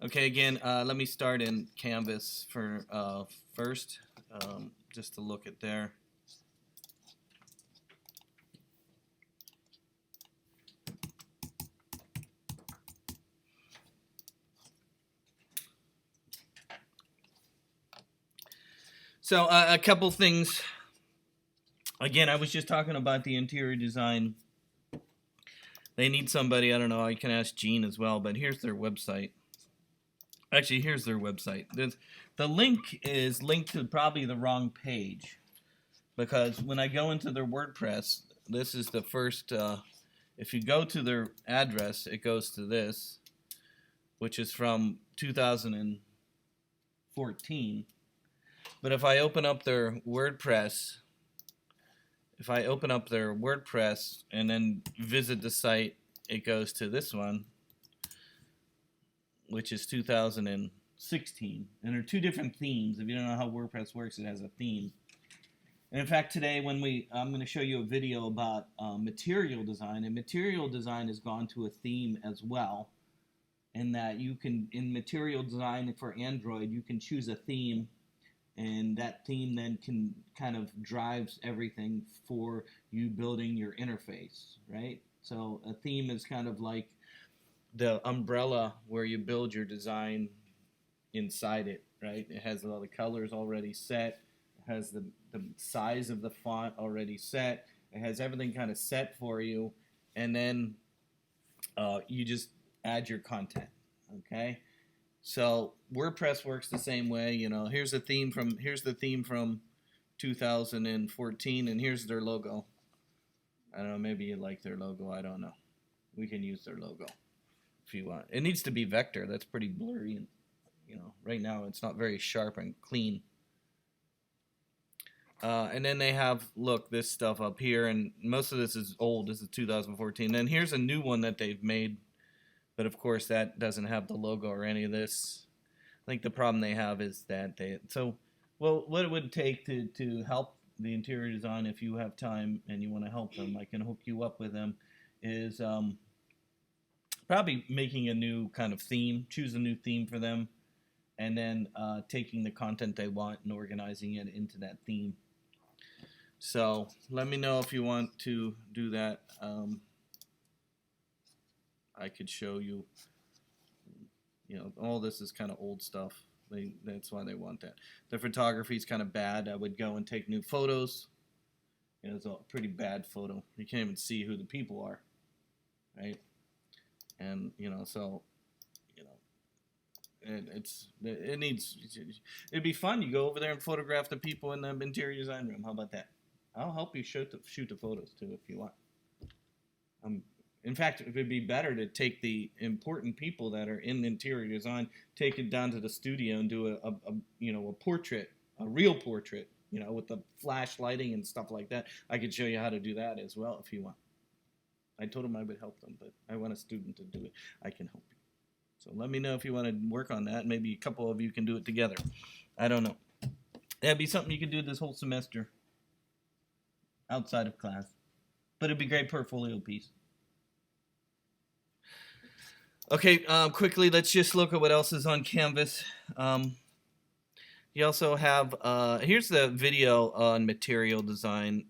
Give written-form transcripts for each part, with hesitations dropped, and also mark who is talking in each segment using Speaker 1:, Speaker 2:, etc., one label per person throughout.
Speaker 1: Okay, again, let me start in Canvas for first, just to look at there. So a couple things. Again, I was just talking about the interior design. They need somebody, I don't know, I can ask Gene as well, but here's their website. Actually, here's their website. The link is linked to probably the wrong page, because when I go into their WordPress, this is the first, if you go to their address, it goes to this, which is from 2014. But if I open up their WordPress, and then visit the site, it goes to this one, which is 2016. And there are two different themes. If you don't know how WordPress works, it has a theme. And in fact, today I'm going to show you a video about material design. And material design has gone to a theme as well. In that you can, in material design for Android, you can choose a theme, and that theme then can kind of drives everything for you building your interface, right? So a theme is kind of like the umbrella where you build your design inside it, right? It has all the colors already set. It has the size of the font already set. It has everything kind of set for you, and then you just add your content, okay? So WordPress works the same way. You know, here's the theme from 2014, and here's their logo. I don't know, maybe you like their logo. I don't know. We can use their logo if you want. It needs to be vector. That's pretty blurry, and you know, right now it's not very sharp and clean. And then they have, look, this stuff up here, and most of this is old. This is 2014. Then here's a new one that they've made. But of course, that doesn't have the logo or any of this. I think the problem they have is that what it would take to help the interior design, if you have time and you want to help them, I can hook you up with them, is probably making a new kind of theme, choose a new theme for them, and then taking the content they want and organizing it into that theme. So let me know if you want to do that. I could show you, you know, all this is kind of old stuff. That's why they want that. The photography is kind of bad. I would go and take new photos. You know, it's a pretty bad photo. You can't even see who the people are, right? And, you know, so, you know, it'd be fun. You go over there and photograph the people in the interior design room. How about that? I'll help you shoot the photos too if you want. In fact, it would be better to take the important people that are in interior design, take it down to the studio and do a portrait, a real portrait, you know, with the flash lighting and stuff like that. I could show you how to do that as well if you want. I told them I would help them, but I want a student to do it. I can help you. So let me know if you want to work on that. Maybe a couple of you can do it together. I don't know. That'd be something you could do this whole semester outside of class. But it'd be a great portfolio piece. Okay, quickly, let's just look at what else is on Canvas. You also have, here's the video on material design.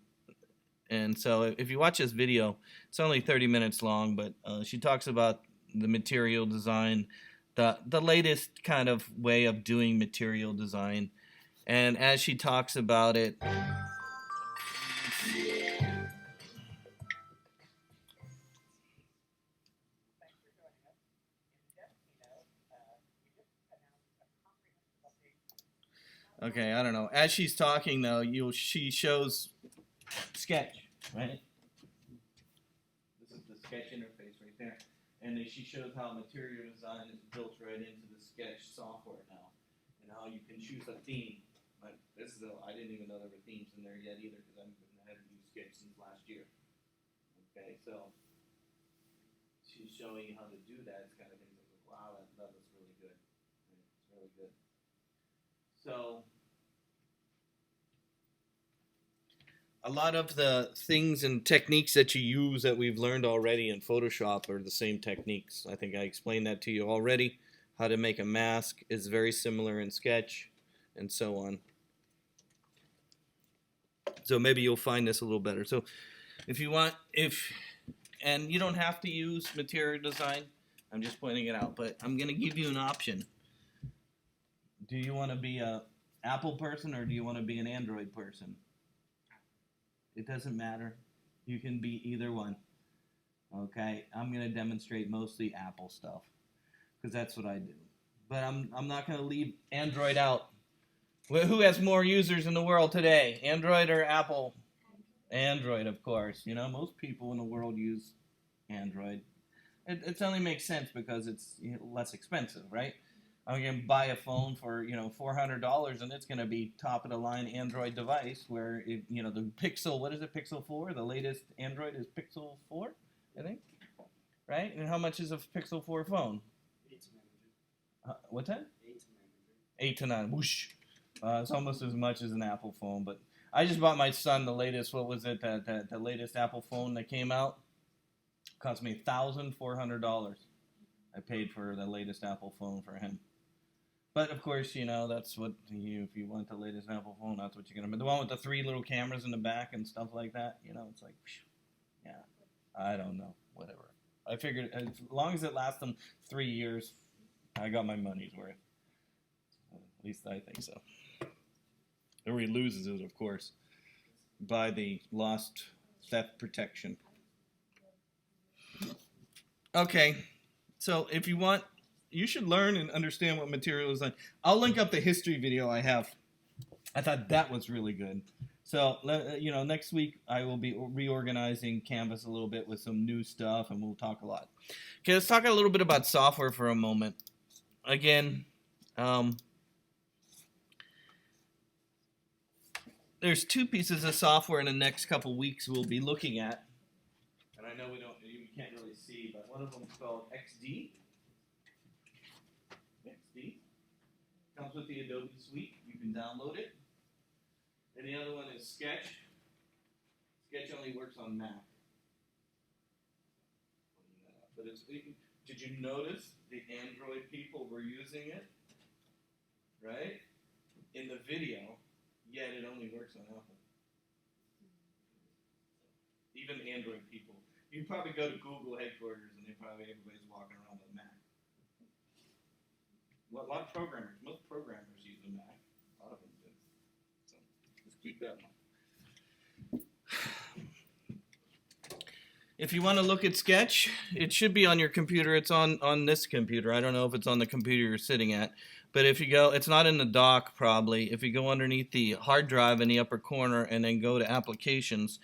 Speaker 1: And so if you watch this video, it's only 30 minutes long, but she talks about the material design, the latest kind of way of doing material design. And as she talks about it, okay, I don't know. As she's talking, though, she shows Sketch, right? This is the Sketch interface right there. And then she shows how material design is built right into the Sketch software now, and how you can choose a theme. Like I didn't even know there were themes in there yet either, because I haven't used Sketch since last year. Okay, so she's showing you how to do that. It's kind of things like, wow, that looks really good. It's really good. So a lot of the things and techniques that you use that we've learned already in Photoshop are the same techniques. I think I explained that to you already, how to make a mask is very similar in Sketch, and so on. So maybe you'll find this a little better. So if you want, and you don't have to use Material Design, I'm just pointing it out, but I'm going to give you an option. Do you want to be a Apple person or do you want to be an Android person? It doesn't matter. You can be either one. Okay, I'm going to demonstrate mostly Apple stuff because that's what I do. But I'm not going to leave Android out. Who has more users in the world today, Android or Apple? Android, of course. You know, most people in the world use Android. It only makes sense because it's less expensive, right? I'm going to buy a phone for $400 and it's going to be top of the line Android device where the Pixel, what is it, Pixel 4? The latest Android is Pixel 4, I think, right? And how much is a Pixel 4 phone?
Speaker 2: 8 to 900.
Speaker 1: What's that?
Speaker 2: 8 to 900.
Speaker 1: 8 to 9. Whoosh. It's almost as much as an Apple phone, but I just bought my son the latest. What was it? The latest Apple phone that came out cost me $1,400. I paid for the latest Apple phone for him. But of course, that's what if you want the latest Apple phone, that's what you're gonna. But the one with the 3 little cameras in the back and stuff like that, it's like, yeah, I don't know, whatever. I figured as long as it lasts them 3 years, I got my money's worth. At least I think so. Or he loses it, of course, by the lost theft protection. Okay, so if you want, you should learn and understand what Material Design. I'll link up the history video I have. I thought that was really good. So, next week I will be reorganizing Canvas a little bit with some new stuff, and we'll talk a lot. Okay, let's talk a little bit about software for a moment. Again, there's 2 pieces of software in the next couple weeks we'll be looking at. And I know you can't really see, but one of them is called XD. XD. Comes with the Adobe Suite. You can download it. And the other one is Sketch. Sketch only works on Mac. But did you notice the Android people were using it? Right? In the video. Yet it only works on Apple. Even Android people. You probably go to Google headquarters and everybody's walking around with a Mac. Well, a lot of programmers, most programmers use a Mac. A lot of them do. So just keep that in mind. If you want to look at Sketch, it should be on your computer. It's on this computer. I don't know if it's on the computer you're sitting at. But if you go, it's not in the dock probably. If you go underneath the hard drive in the upper corner and then go to Applications,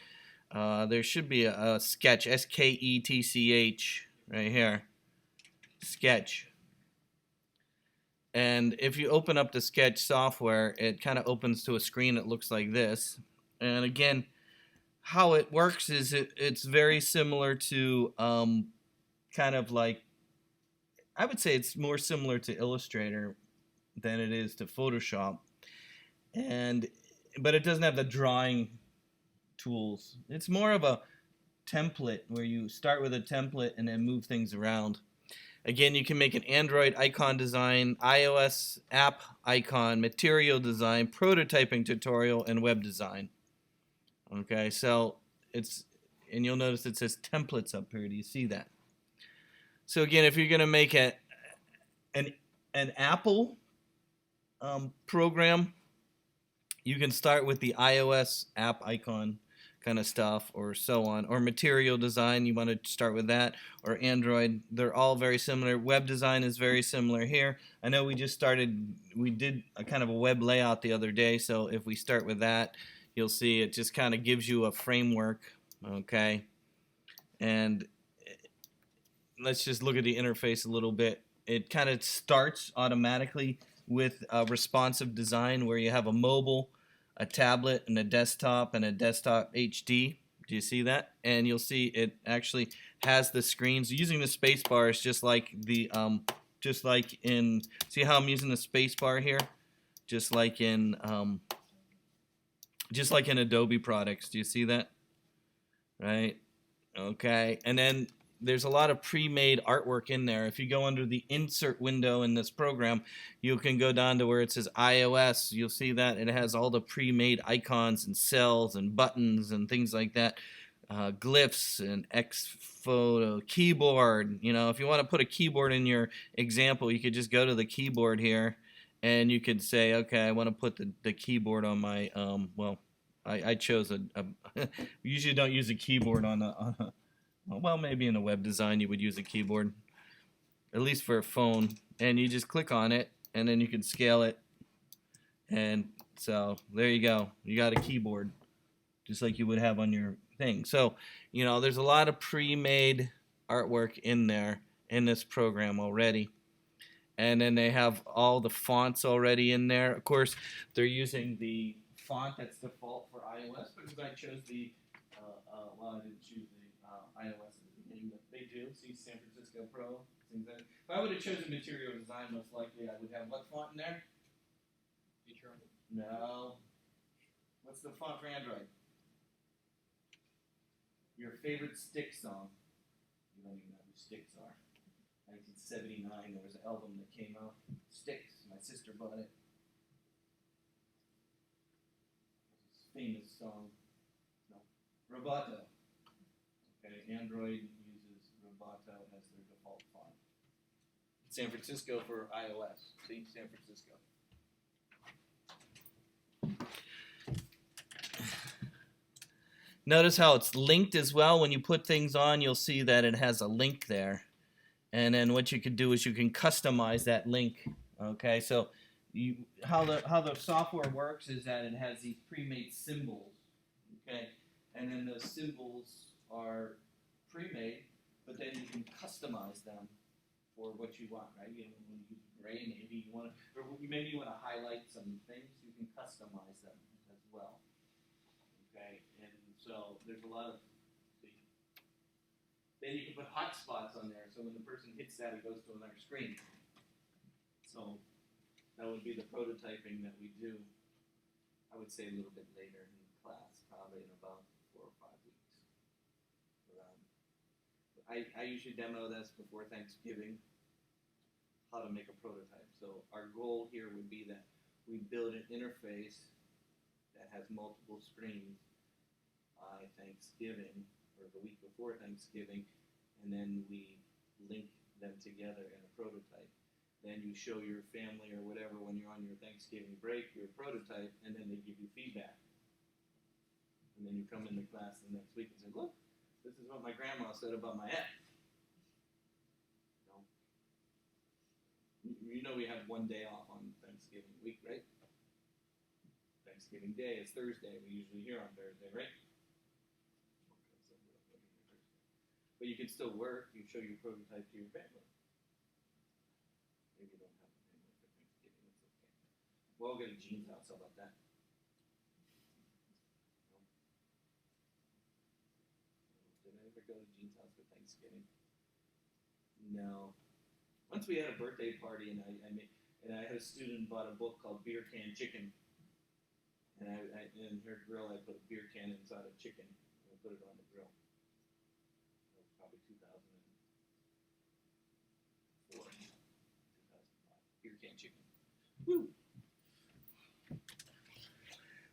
Speaker 1: there should be a Sketch, S-K-E-T-C-H, right here, Sketch. And if you open up the Sketch software, it kind of opens to a screen that looks like this. And again, how it works is it's very similar to kind of like, I would say it's more similar to Illustrator than it is to Photoshop, but it doesn't have the drawing tools. It's more of a template where you start with a template and then move things around. Again, you can make an Android icon design, iOS app icon, material design, prototyping tutorial, and web design. Okay, so and you'll notice it says templates up here. Do you see that? So again, if you're going to make an Apple program, you can start with the iOS app icon kind of stuff or so on, or material design, you want to start with that, or Android. They're all very similar. Web design is very similar here. I know we did a kind of a web layout the other day, so if we start with that, you'll see it just kind of gives you a framework, okay? And let's just look at the interface a little bit. It kind of starts automatically with a responsive design where you have a mobile, a tablet, and a desktop HD. Do you see that? And you'll see it actually has the screens. Using the space bar is just like see how I'm using the space bar here? Just like in Adobe products. Do you see that? Right? Okay. And then there's a lot of pre-made artwork in there. If you go under the insert window in this program, you can go down to where it says iOS. You'll see that it has all the pre-made icons and cells and buttons and things like that, glyphs and Xphoto keyboard. You know, if you want to put a keyboard in your example, you could just go to the keyboard here, and you could say, okay, I want to put the keyboard on my I chose a usually don't use a keyboard on a well, maybe in a web design you would use a keyboard, at least for a phone, and you just click on it and then you can scale it, and so there you go, you got a keyboard just like you would have on your thing. So you know, there's a lot of pre-made artwork in there in this program already. And then they have all the fonts already in there. Of course, they're using the font that's default for iOS because I chose the, well, I didn't choose the iOS at the beginning, but they do. See San Francisco Pro, things like that. If I would have chosen Material Design, most likely I would have what font in there? No. What's the font for Android? Your favorite Styx song. You don't even know who Styx are. 1979, there was an album that came out, Styx. My sister bought it. Famous song. No. Roboto. Okay, Android uses Roboto as their default font. San Francisco for iOS. See, San Francisco. Notice how it's linked as well. When you put things on, you'll see that it has a link there. And then what you can do is you can customize that link. Okay, so how the software works is that it has these pre-made symbols. Okay, and then those symbols are pre-made, but then you can customize them for what you want. Right? You want to use gray, maybe you want to, or maybe you want to highlight some things. You can customize them as well. Okay, and so there's a lot of. Then you can put hotspots on there, so when the person hits that, it goes to another screen. So that would be the prototyping that we do, I would say a little bit later in class, probably in about 4 or 5 weeks. I usually demo this before Thanksgiving, how to make a prototype. So our goal here would be that we build an interface that has multiple screens by Thanksgiving, or the week before Thanksgiving, and then we link them together in a prototype. Then you show your family or whatever when you're on your Thanksgiving break, your prototype, and then they give you feedback. And then you come into class the next week and say, look, this is what my grandma said about my app. You know we have one day off on Thanksgiving week, right? Thanksgiving Day is Thursday. We usually hear on Thursday, right? But you can still work. You show your prototype to your family. Maybe you don't have a family for Thanksgiving. It's okay. We'll all go to Gene's house. How about that? No. Did I ever go to Gene's house for Thanksgiving? No. Once we had a birthday party, and I had a student bought a book called Beer Can Chicken, and in her grill I put a beer can inside a chicken and I put it on the grill. Probably 2004, 2005. Beer can chicken. Woo!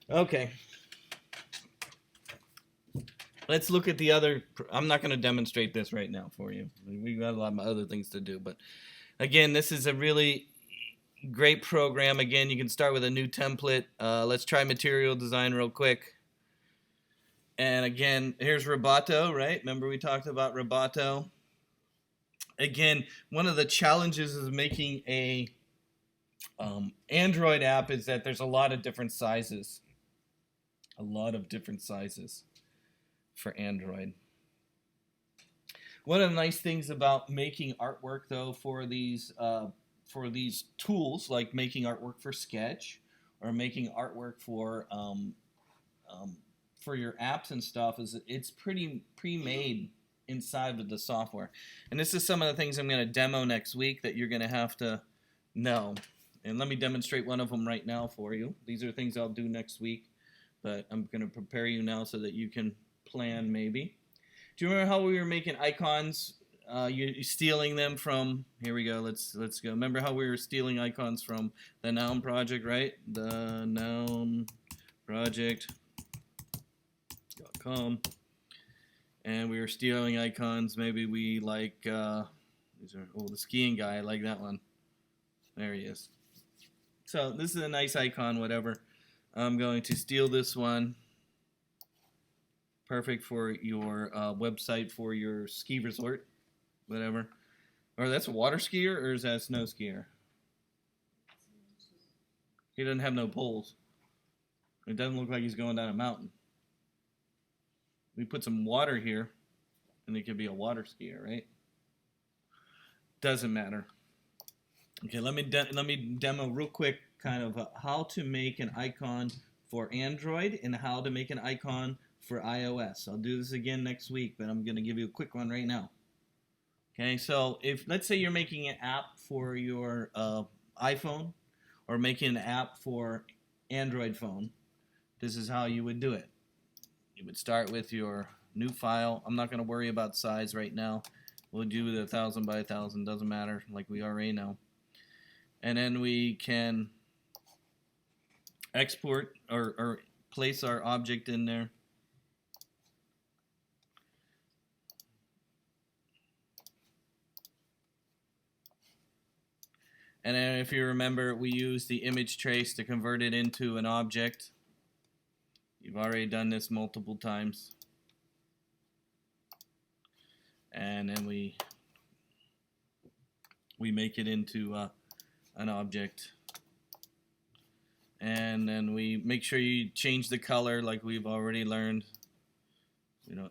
Speaker 1: Okay. Let's look at the other. I'm not going to demonstrate this right now for you. We've got a lot of other things to do. But again, this is a really great program. Again, you can start with a new template. Let's try Material Design real quick. And again, here's Roboto, right? Remember we talked about Roboto? Again, one of the challenges of making a Android app is that there's a lot of different sizes. A lot of different sizes for Android. One of the nice things about making artwork, though, for these tools, like making artwork for Sketch or making artwork for your apps and stuff, is it's pretty pre-made inside of the software. And this is some of the things I'm going to demo next week that you're going to have to know. And let me demonstrate one of them right now for you. These are things I'll do next week, but I'm going to prepare you now so that you can plan maybe. Do you remember how we were making icons you're stealing them from. Here we go. Let's go. Remember how we were stealing icons from the Noun Project, right? The Noun Project.com, and we were stealing icons. Maybe we like these are the skiing guy. I like that one. There he is. So this is a nice icon. Whatever. I'm going to steal this one. Perfect for your website for your ski resort, whatever. Or that's a water skier, or is that a snow skier? He doesn't have no poles. It doesn't look like he's going down a mountain. We put some water here, and it could be a water skier, right? Doesn't matter. Okay, let me demo real quick kind of how to make an icon for Android and how to make an icon for iOS. I'll do this again next week, but I'm going to give you a quick one right now. Okay, so if let's say you're making an app for your iPhone or making an app for Android phone, this is how you would do it. You would start with your new file. I'm not going to worry about size right now. We'll do the 1000 by 1000, doesn't matter, like we already know. And then we can export or place our object in there. And then if you remember, we use the image trace to convert it into an object. You've already done this multiple times. And then we make it into an object. And then we make sure you change the color like we've already learned. There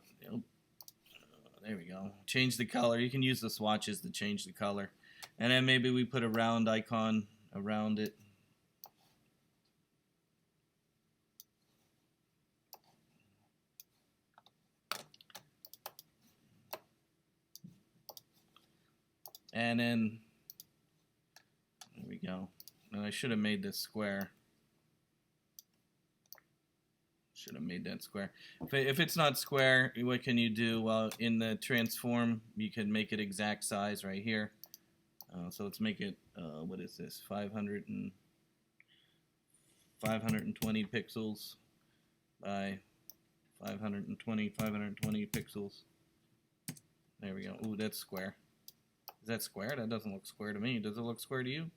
Speaker 1: we go. Change the color. You can use the swatches to change the color. And then maybe we put a round icon around it. And then, there we go. And I should have made this square. Should have made that square. If it's not square, what can you do? Well, in the transform, you can make it exact size right here. So let's make it, what is this, 520 pixels by 520 pixels. There we go. Ooh, that's square. Is that square? That doesn't look square to me. Does it look square to you?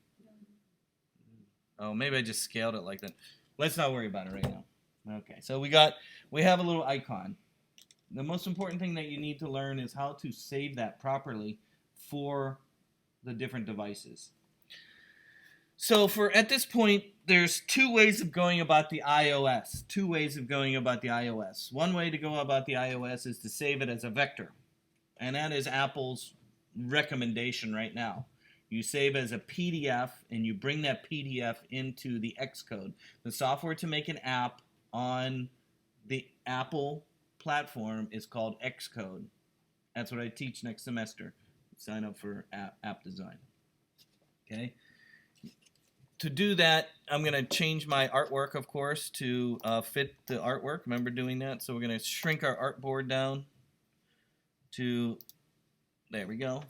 Speaker 1: Oh, maybe I just scaled it like that. Let's not worry about it right now. Okay, so we have a little icon. The most important thing that you need to learn is how to save that properly for the different devices. So at this point, there's two ways of going about the iOS. One way to go about the iOS is to save it as a vector. And that is Apple's recommendation right now. You save as a PDF, and you bring that PDF into the Xcode. The software to make an app on the Apple platform is called Xcode. That's what I teach next semester. Sign up for app design. Okay. To do that, I'm going to change my artwork, of course, to fit the artwork. Remember doing that? So we're going to shrink our artboard down to, there we go.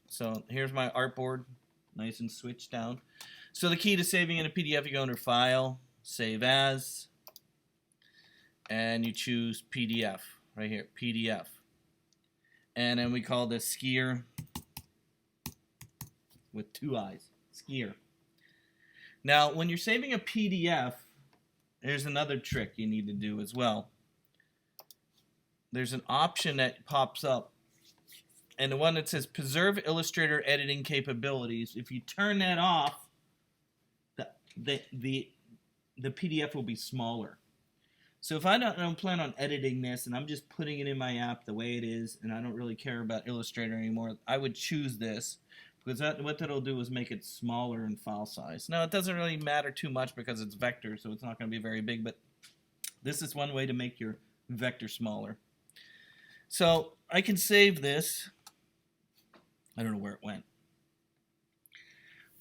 Speaker 1: So here's my artboard, nice and switched down. So the key to saving in a PDF, you go under File, Save As, and you choose PDF right here, PDF. And then we call this Skier with two eyes, Skier. Now, when you're saving a PDF, there's another trick you need to do as well. There's an option that pops up, and the one that says Preserve Illustrator Editing Capabilities. If you turn that off, the PDF will be smaller. So if I don't plan on editing this and I'm just putting it in my app the way it is and I don't really care about Illustrator anymore, I would choose this because what that'll do is make it smaller in file size. Now it doesn't really matter too much because it's vector, so it's not going to be very big, but this is one way to make your vector smaller. So I can save this. I don't know where it went.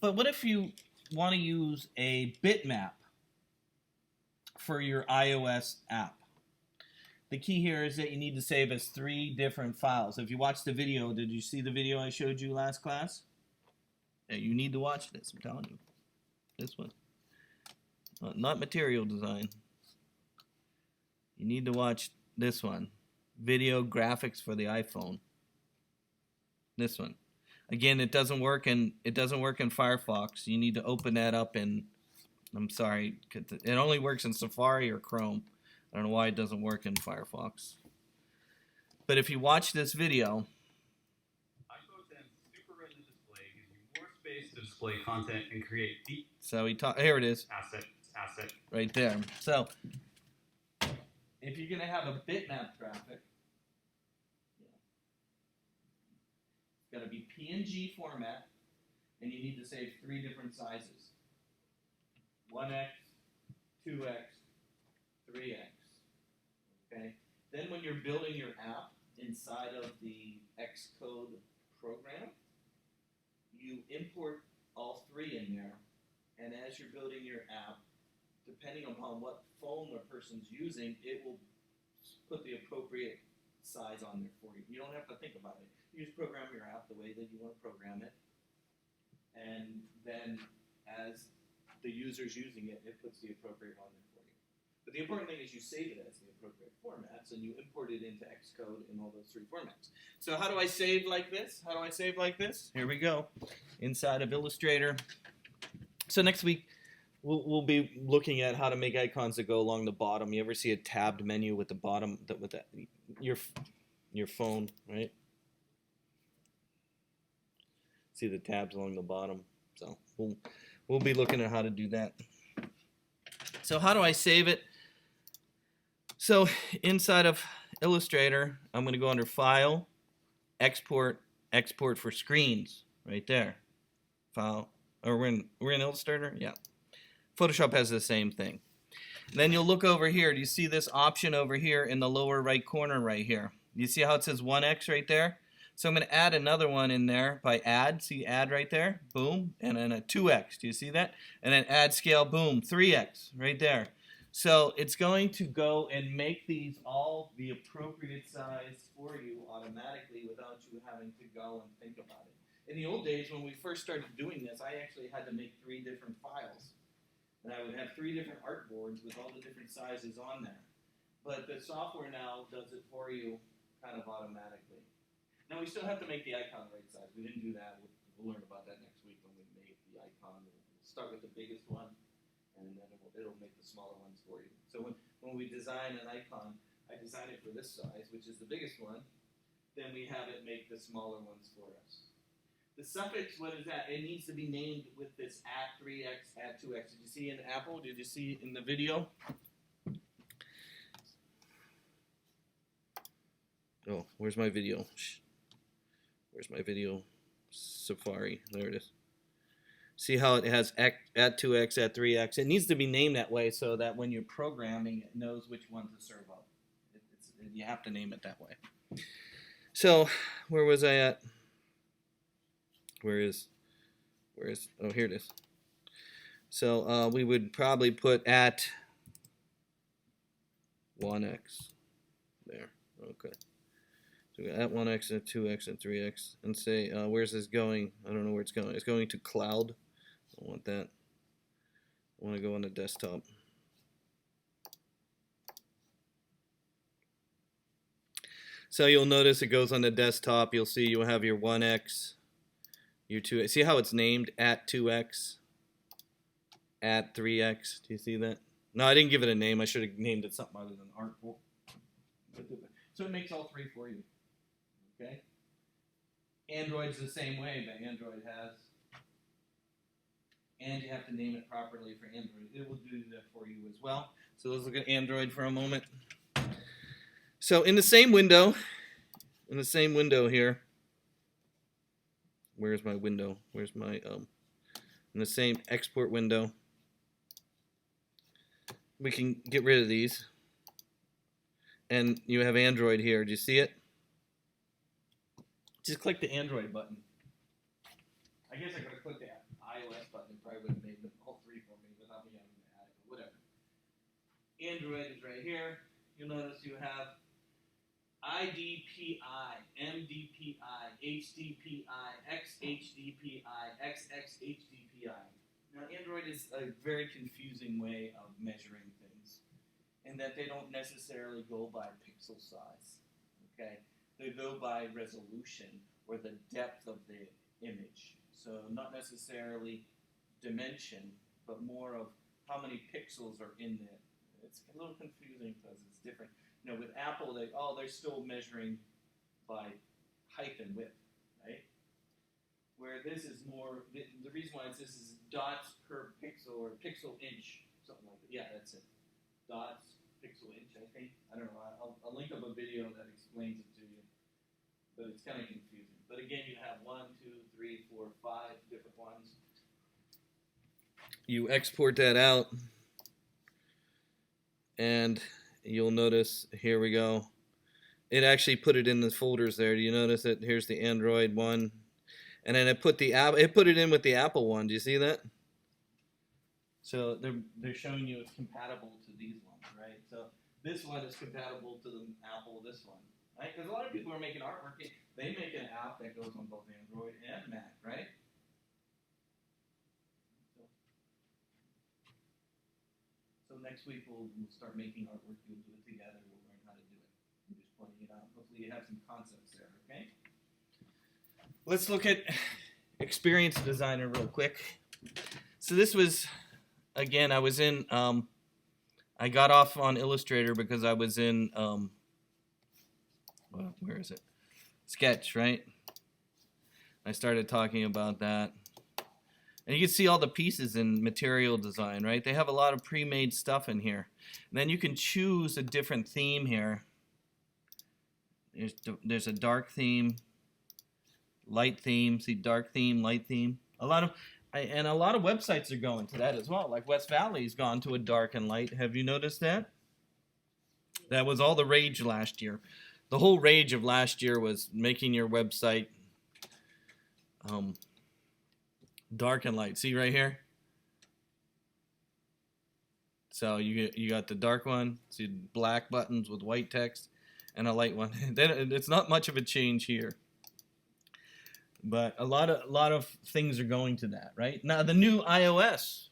Speaker 1: But what if you want to use a bitmap for your iOS app? the key here is that you need to save as 3 different files. If you watched the video, did you see the video I showed you last class? Yeah, you need to watch this, I'm telling you. This one. Not material design. You need to watch this one. Video graphics for the iPhone. This one. Again, it doesn't work in Firefox. You need to open that up in, I'm sorry, it only works in Safari or Chrome. I don't know why it doesn't work in Firefox. But if you watch this video,
Speaker 2: iPhone 10 Super Retina display gives you more space to display content and create deep
Speaker 1: so here it is,
Speaker 2: asset
Speaker 1: right there. So if you're going to have a bitmap graphic, it's got to be PNG format, and you need to save 3 different sizes: 1x, 2x, 3x. Okay. Then when you're building your app inside of the Xcode program, you import all 3 in there, and as you're building your app, depending upon what phone the person's using, it will put the appropriate size on there for you. You don't have to think about it. You just program your app the way that you want to program it, and then as the user's using it, it puts the appropriate on there for you. But the important thing is you save it as the appropriate formats, and you import it into Xcode in all those 3 formats. So how do I save like this? How do I save like this? Here we go, inside of Illustrator. So next week, we'll be looking at how to make icons that go along the bottom. You ever see a tabbed menu with the bottom, with your phone, right? See the tabs along the bottom. So we'll be looking at how to do that. So how do I save it? So inside of Illustrator, I'm going to go under File, Export, Export for Screens, right there. File, or we're in Illustrator, yeah. Photoshop has the same thing. Then you'll look over here. Do you see this option over here in the lower right corner right here? You see how it says 1x right there? So I'm going to add another one in there by add. See add right there? Boom. And then a 2x. Do you see that? And then add scale. Boom. 3x right there. So it's going to go and make these all the appropriate size for you automatically without you having to go and think about it. In the old days when we first started doing this, I actually had to make 3 different files. And I would have 3 different artboards with all the different sizes on there. But the software now does it for you kind of automatically. Now we still have to make the icon right size. We didn't do that. We'll learn about that next week when we make the icon. We'll start with the biggest one, and then it'll make the smaller ones for you. So when we design an icon, I design it for this size, which is the biggest one. Then we have it make the smaller ones for us. The suffix, what is that? It needs to be named with this at 3x, at 2x. Did you see in Apple? Did you see in the video? Oh, where's my video? Where's my video? Safari. There it is. See how it has at 2x, at 3x? It needs to be named that way so that when you're programming, it knows which one to serve up. You have to name it that way. So, where was I at? Where is, oh, here it is. So we would probably put at 1x there. Okay. So we got at 1x, at 2x, and 3x. And say, where's this going? I don't know where it's going. It's going to cloud. I don't want that. I want to go on the desktop. So you'll notice it goes on the desktop. You'll see you'll have your 1x. Your 2x. See how it's named at 2x, at 3x? Do you see that? No, I didn't give it a name. I should have named it something other than artboard. So it makes all 3 for you. Okay? Android's the same way, but Android has. And you have to name it properly for Android. It will do that for you as well. So let's look at Android for a moment. So in the same window here, where's my window? Where's my, in the same export window, we can get rid of these. And you have Android here. Do you see it? Just click the Android button. I guess I could have clicked the iOS button. It probably would have made them all 3 for me without me having to add it, but whatever. Android is right here. you'll notice you have IDPI, MDPI, HDPI, XHDPI, XXHDPI. Now, Android is a very confusing way of measuring things, in that they don't necessarily go by pixel size. Okay, they go by resolution or the depth of the image. So not necessarily dimension, but more of how many pixels are in it. It's a little confusing because it's different. You know, with Apple, they're still measuring by height and width, right? Where this is more, the reason why this is dots per pixel or pixel inch, something like that. Yeah, that's it. Dots, pixel inch, I think. I don't know. I'll link up a video that explains it to you. But it's kind of confusing. But again, you have 1, 2, 3, 4, 5 different ones. You export that out, and you'll notice, here we go. It actually put it in the folders there. Do you notice it? Here's the Android one. And then it put it in with the Apple one. Do you see that? So they're showing you it's compatible to these ones, right? So this one is compatible to the Apple, this one, right? Because a lot of people are making artwork. They make an app that goes on both Android and Mac, right? So next week we'll start making artwork. We'll do it together. We'll learn how to do it. I'm just pointing it out. Hopefully you have some concepts there, okay? Let's look at Experience Designer real quick. So this was, again, I was in, I got off on Illustrator because I was in, well, where is it? Sketch, right? I started talking about that. And you can see all the pieces in Material Design, right? They have a lot of pre-made stuff in here. And then you can choose a different theme here. There's a dark theme, light theme. See, dark theme, light theme. A lot of websites are going to that as well. Like West Valley's gone to a dark and light. Have you noticed that? That was all the rage last year. The whole rage of last year was making your website dark and light. See right here? So you got the dark one, see black buttons with white text, and a light one. Then it's not much of a change here. But a lot of things are going to that, right? Now the new iOS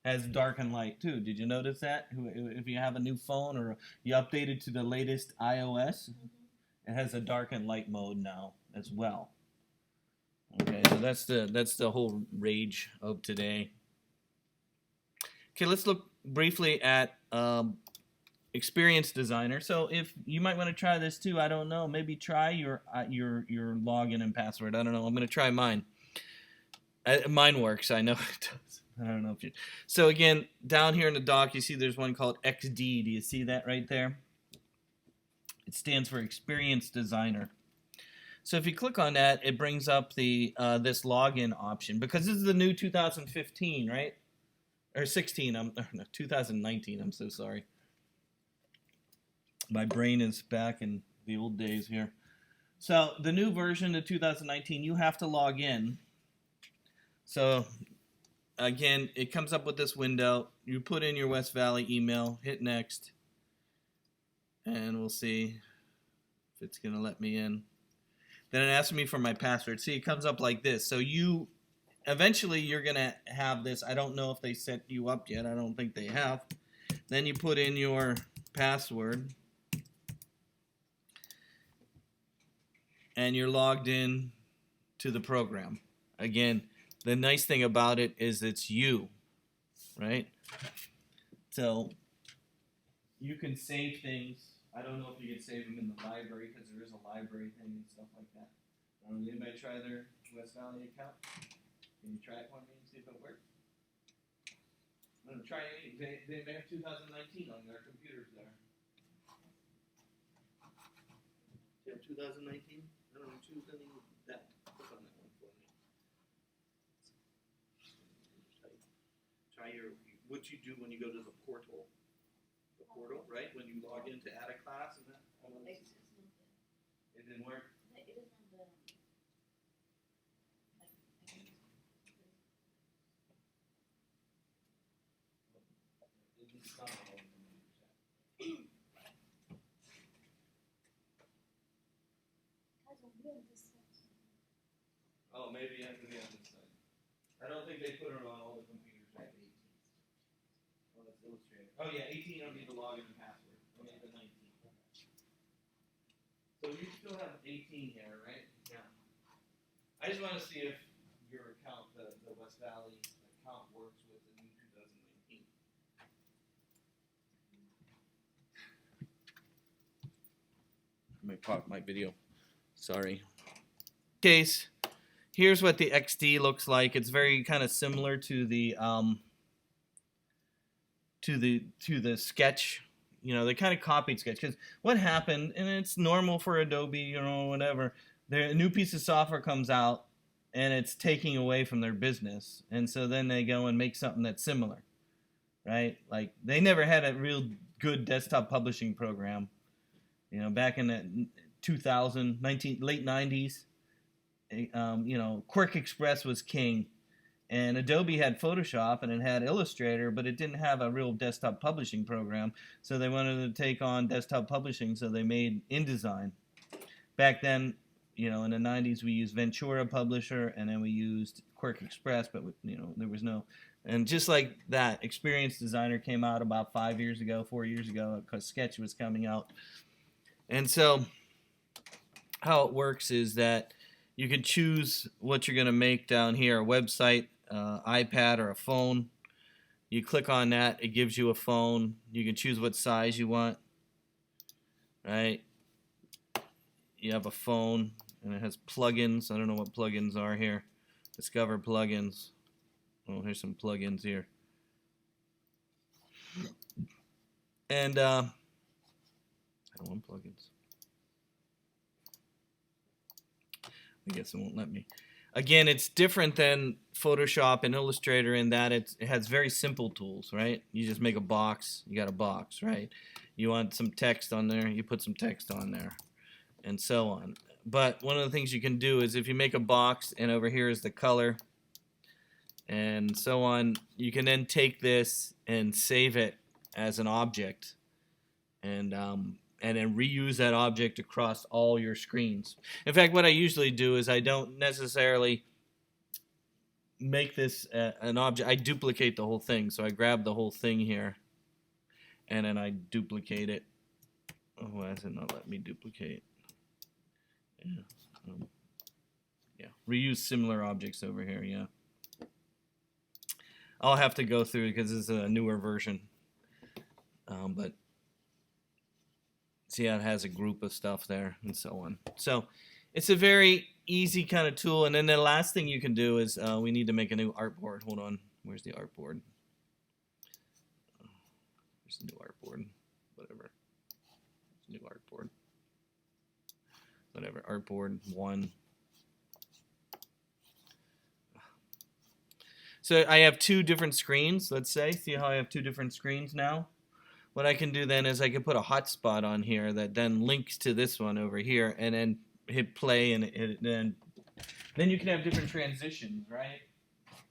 Speaker 1: has dark and light too. Did you notice that? If you have a new phone or you updated to the latest iOS, it has a dark and light mode now as well. Okay, so that's the whole rage of today. Okay, let's look briefly at Experience Designer. So if you might want to try this too, I don't know. Maybe try your login and password. I don't know. I'm going to try mine. Mine works. I know it does. I don't know if you. So again, down here in the dock, you see there's one called XD. Do you see that right there? It stands for Experience Designer. So if you click on that, it brings up the this login option, because this is the new 2015, right? Or 16. No, 2019. I'm so sorry. My brain is back in the old days here. So the new version of 2019, you have to log in. So again, it comes up with this window. You put in your West Valley email, hit next, and we'll see if it's going to let me in. Then it asks me for my password. See, it comes up like this. So eventually you're going to have this. I don't know if they set you up yet. I don't think they have. Then you put in your password. And you're logged in to the program. Again, the nice thing about it is it's you, right? So you can save things. I don't know if you can save them in the library, because there is a library thing and stuff like that. Anybody try their West Valley account? Can you try it for me and see if it works? I'm going to try it. They have 2019 on their computers there. You have 2019? I don't know, choose any that. Click on that one for me. Try what you do when you go to the portal. The portal, right? When you log in to add a class and that. It didn't work?
Speaker 3: It is not the...
Speaker 1: Oh, maybe you have to be on this side. I don't think they put it on all the computers back at 18. Oh, that's Illustrator. Oh yeah, 18 you don't need the login and password. Only the 19. So you still have 18 here, right? Yeah. I just want to see if your account, the West Valley account, works with the new 2019. Let me pause my video. Sorry. Case. Here's what the XD looks like. It's very kind of similar to the Sketch. You know, they kind of copied Sketch, because what happened, and it's normal for Adobe, you know, whatever. A new piece of software comes out, and it's taking away from their business, and so then they go and make something that's similar, right? Like they never had a real good desktop publishing program. You know, back in the 2000, late 90s. You know, Quick Express was king, and Adobe had Photoshop and it had Illustrator, but it didn't have a real desktop publishing program, so they wanted to take on desktop publishing, so they made InDesign. Back then, you know, in the 90s, we used Ventura Publisher, and then we used Quick Express, but, you know, there was no... And just like that, Experience Designer came out about 4 years ago, because Sketch was coming out. And so how it works is that you can choose what you're going to make down here, a website, iPad, or a phone. You click on that, it gives you a phone. You can choose what size you want, right? You have a phone, and it has plugins. I don't know what plugins are here. Discover plugins. Oh, here's some plugins here. And I don't want plugins. I guess it won't let me. Again, it's different than Photoshop and Illustrator in that it has very simple tools, right? You just make a box, you got a box, right? You want some text on there, you put some text on there, and so on. But one of the things you can do is if you make a box and over here is the color and so on, you can then take this and save it as an object and then reuse that object across all your screens. In fact, what I usually do is I don't necessarily make this an object. I duplicate the whole thing. So I grab the whole thing here, and then I duplicate it. Oh, why does it not let me duplicate? Yeah, reuse similar objects over here, yeah. I'll have to go through it because this is a newer version. But see how it has a group of stuff there and so on. So it's a very easy kind of tool. And then the last thing you can do is we need to make a new artboard. Hold on. Where's the artboard? Where's the new artboard? Whatever. New artboard. Whatever. Artboard 1. So I have 2 different screens, let's say. See how I have 2 different screens now? What I can do then is I can put a hotspot on here that then links to this one over here, and then hit play, and then you can have different transitions, right?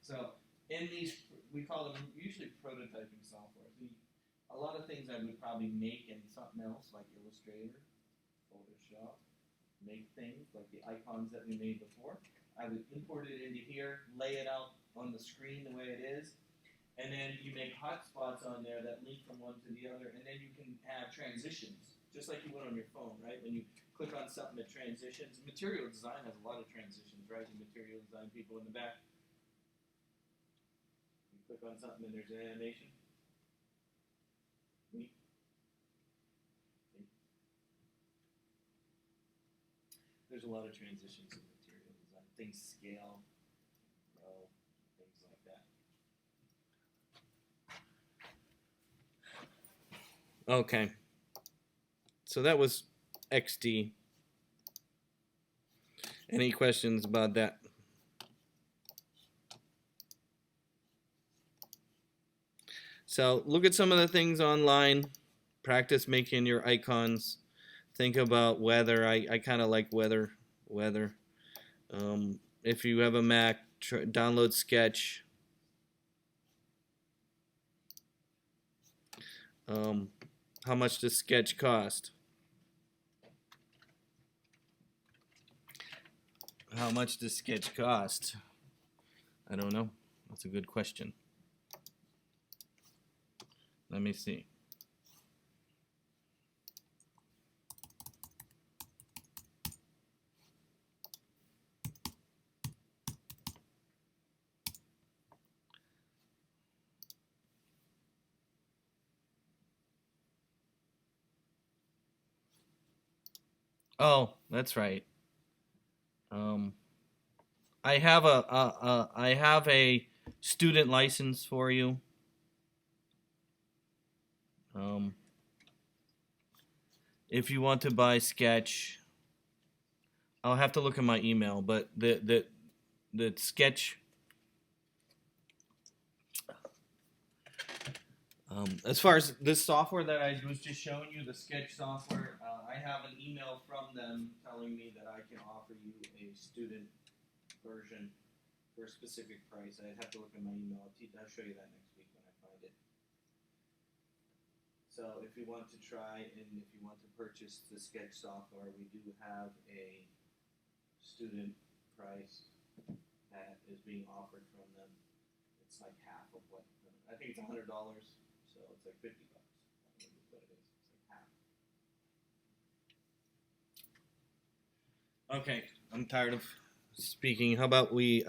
Speaker 1: So in these, we call them usually prototyping software. A lot of things I would probably make in something else like Illustrator, Photoshop, make things like the icons that we made before. I would import it into here, lay it out on the screen the way it is. And then you make hotspots on there that link from one to the other, and then you can have transitions, just like you would on your phone, right? When you click on something that transitions. Material design has a lot of transitions, right? The material design people in the back. You click on something and there's an animation. Neat. There's a lot of transitions in material design. Things scale, grow, things like that. Okay, so that was XD. Any questions about that? So look at some of the things online. Practice making your icons. Think about weather. I kind of like weather. If you have a Mac, download Sketch. How much does Sketch cost? How much does Sketch cost? I don't know. That's a good question. Let me see. Oh, that's right. I have a student license for you. If you want to buy Sketch, I'll have to look at my email, but the Sketch. As far as this software that I was just showing you, the Sketch software, I have an email from them telling me that I can offer you a student version for a specific price. I'd have to look at my email. I'll show you that next week when I find it. So if you want to try and if you want to purchase the Sketch software, we do have a student price that is being offered from them. It's like half of what I think it's $100, so it's like $50. I think is what it is. It's like half. Okay, I'm tired of speaking. How about we